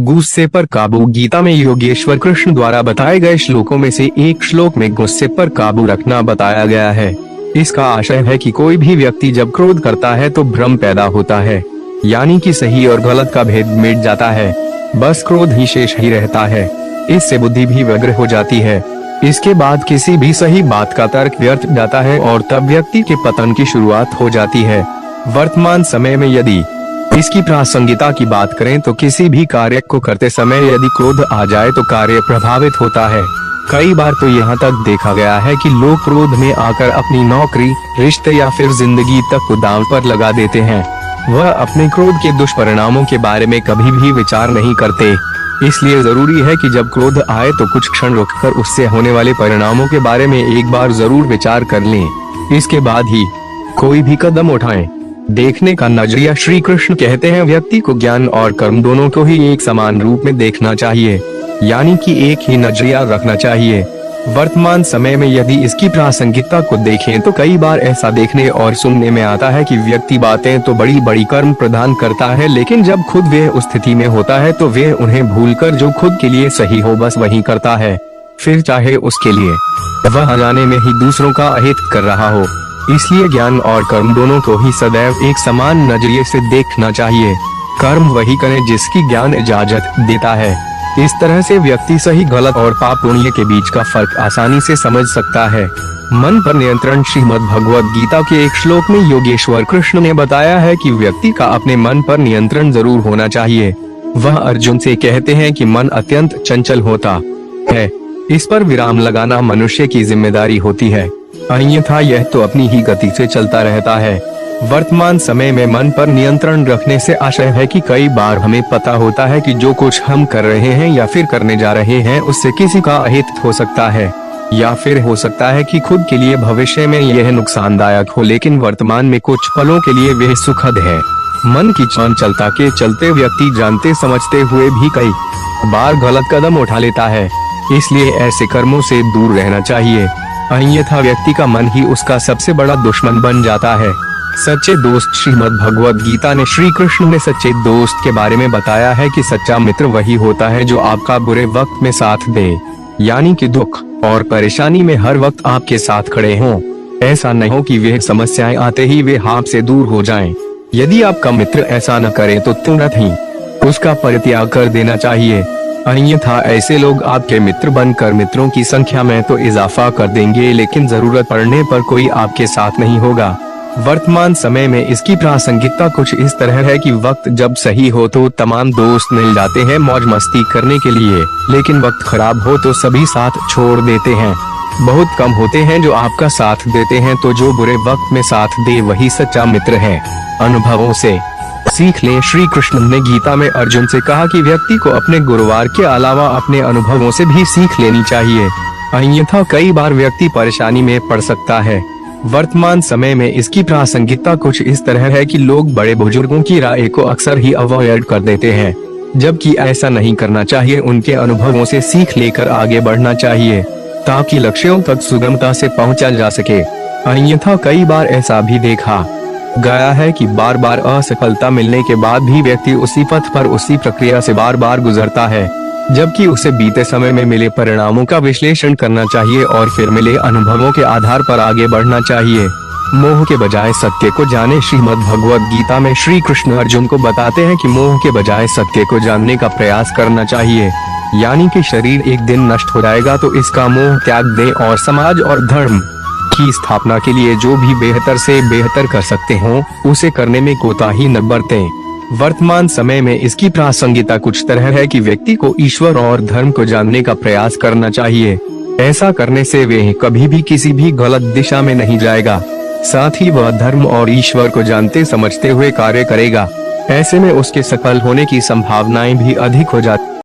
गुस्से पर काबू। गीता में योगेश्वर कृष्ण द्वारा बताए गए श्लोकों में से एक श्लोक में गुस्से पर काबू रखना बताया गया है। इसका आशय है कि कोई भी व्यक्ति जब क्रोध करता है तो भ्रम पैदा होता है, यानी कि सही और गलत का भेद मिट जाता है, बस क्रोध ही शेष ही रहता है। इससे बुद्धि भी व्यग्र हो जाती है। इसके बाद किसी भी सही बात का तर्क व्यर्थ जाता है और तब व्यक्ति के पतन की शुरुआत हो जाती है। वर्तमान समय में यदि इसकी प्रासंगिकता की बात करें तो किसी भी कार्य को करते समय यदि क्रोध आ जाए तो कार्य प्रभावित होता है। कई बार तो यहाँ तक देखा गया है कि लोग क्रोध में आकर अपनी नौकरी, रिश्ते या फिर जिंदगी तक को दांव पर लगा देते हैं। वह अपने क्रोध के दुष्परिणामों के बारे में कभी भी विचार नहीं करते। इसलिए जरूरी है कि जब क्रोध आए तो कुछ क्षण रुककर उससे होने वाले परिणामों के बारे में एक बार जरूर विचार कर लें। इसके बाद ही कोई भी कदम उठाएं। देखने का नजरिया। श्री कृष्ण कहते हैं व्यक्ति को ज्ञान और कर्म दोनों को ही एक समान रूप में देखना चाहिए, यानी कि एक ही नजरिया रखना चाहिए। वर्तमान समय में यदि इसकी प्रासंगिकता को देखें तो कई बार ऐसा देखने और सुनने में आता है कि व्यक्ति बातें तो बड़ी बड़ी कर्म प्रदान करता है, लेकिन जब खुद वे उस स्थिति में होता है तो वे उन्हें भूलकर जो खुद के लिए सही हो बस वही करता है, फिर चाहे उसके लिए वह अनजाने में ही दूसरों का अहित कर रहा हो। इसलिए ज्ञान और कर्म दोनों को ही सदैव एक समान नजरिए से देखना चाहिए। कर्म वही करे जिसकी ज्ञान इजाजत देता है। इस तरह से व्यक्ति सही गलत और पाप पुण्य के बीच का फर्क आसानी से समझ सकता है। मन पर नियंत्रण। श्रीमद् भगवद गीता के एक श्लोक में योगेश्वर कृष्ण ने बताया है कि व्यक्ति का अपने मन पर नियंत्रण जरूर होना चाहिए। वह अर्जुन से कहते हैं कि मन अत्यंत चंचल होता है, इस पर विराम लगाना मनुष्य की जिम्मेदारी होती है, अन्यथा यह तो अपनी ही गति से चलता रहता है। वर्तमान समय में मन पर नियंत्रण रखने से आशय है कि कई बार हमें पता होता है कि जो कुछ हम कर रहे हैं या फिर करने जा रहे हैं उससे किसी का अहित हो सकता है, या फिर हो सकता है कि खुद के लिए भविष्य में यह नुकसानदायक हो, लेकिन वर्तमान में कुछ पलों के लिए वह सुखद है। मन की चंचलता के चलते व्यक्ति जानते समझते हुए भी कई बार गलत कदम उठा लेता है। इसलिए ऐसे कर्मों से दूर रहना चाहिए, अन्यथा व्यक्ति का मन ही उसका सबसे बड़ा दुश्मन बन जाता है। सच्चे दोस्त। श्रीमद् भगवद गीता ने श्री कृष्ण ने सच्चे दोस्त के बारे में बताया है कि सच्चा मित्र वही होता है जो आपका बुरे वक्त में साथ दे, यानी कि दुख और परेशानी में हर वक्त आपके साथ खड़े हों। ऐसा नहीं हो कि वे समस्याएं आते ही वे आपसे दूर हो जाएं। यदि आपका मित्र ऐसा न करे तो तुरंत ही उसका परित्याग कर देना चाहिए, अन्यथा ऐसे लोग आपके मित्र बनकर मित्रों की संख्या में तो इजाफा कर देंगे, लेकिन जरूरत पड़ने पर कोई आपके साथ नहीं होगा। वर्तमान समय में इसकी प्रासंगिकता कुछ इस तरह है कि वक्त जब सही हो तो तमाम दोस्त मिल जाते हैं मौज मस्ती करने के लिए, लेकिन वक्त खराब हो तो सभी साथ छोड़ देते हैं। बहुत कम होते हैं जो आपका साथ देते हैं, तो जो बुरे वक्त में साथ दे वही सच्चा मित्र है। अनुभवों से सीख लें। श्री कृष्ण ने गीता में अर्जुन से कहा कि व्यक्ति को अपने गुरुवार के अलावा अपने अनुभवों से भी सीख लेनी चाहिए, अन्यथा कई बार व्यक्ति परेशानी में पड़ सकता है। वर्तमान समय में इसकी प्रासंगिकता कुछ इस तरह है कि लोग बड़े बुजुर्गों की राय को अक्सर ही अवॉइड कर देते हैं, जबकि ऐसा नहीं करना चाहिए। उनके अनुभवों से सीख लेकर आगे बढ़ना चाहिए ताकि लक्ष्यों तक सुगमता से पहुंचा जा सके। अन्यथा कई बार ऐसा भी देखा गया है कि बार बार असफलता मिलने के बाद भी व्यक्ति उसी पथ पर उसी प्रक्रिया से बार बार गुजरता है, जबकि उसे बीते समय में मिले परिणामों का विश्लेषण करना चाहिए और फिर मिले अनुभवों के आधार पर आगे बढ़ना चाहिए। मोह के बजाय सत्य को जाने। श्रीमद् भगवद गीता में श्री कृष्ण अर्जुन को बताते हैं कि मोह के बजाय सत्य को जानने का प्रयास करना चाहिए, यानी कि शरीर एक दिन नष्ट हो जाएगा तो इसका मोह त्याग दें और समाज और धर्म की स्थापना के लिए जो भी बेहतर से बेहतर कर सकते हो उसे करने में कोताही न बरतें। वर्तमान समय में इसकी प्रासंगिकता कुछ तरह है कि व्यक्ति को ईश्वर और धर्म को जानने का प्रयास करना चाहिए। ऐसा करने से वे कभी भी किसी भी गलत दिशा में नहीं जाएगा, साथ ही वह धर्म और ईश्वर को जानते समझते हुए कार्य करेगा। ऐसे में उसके सफल होने की संभावनाएं भी अधिक हो जाती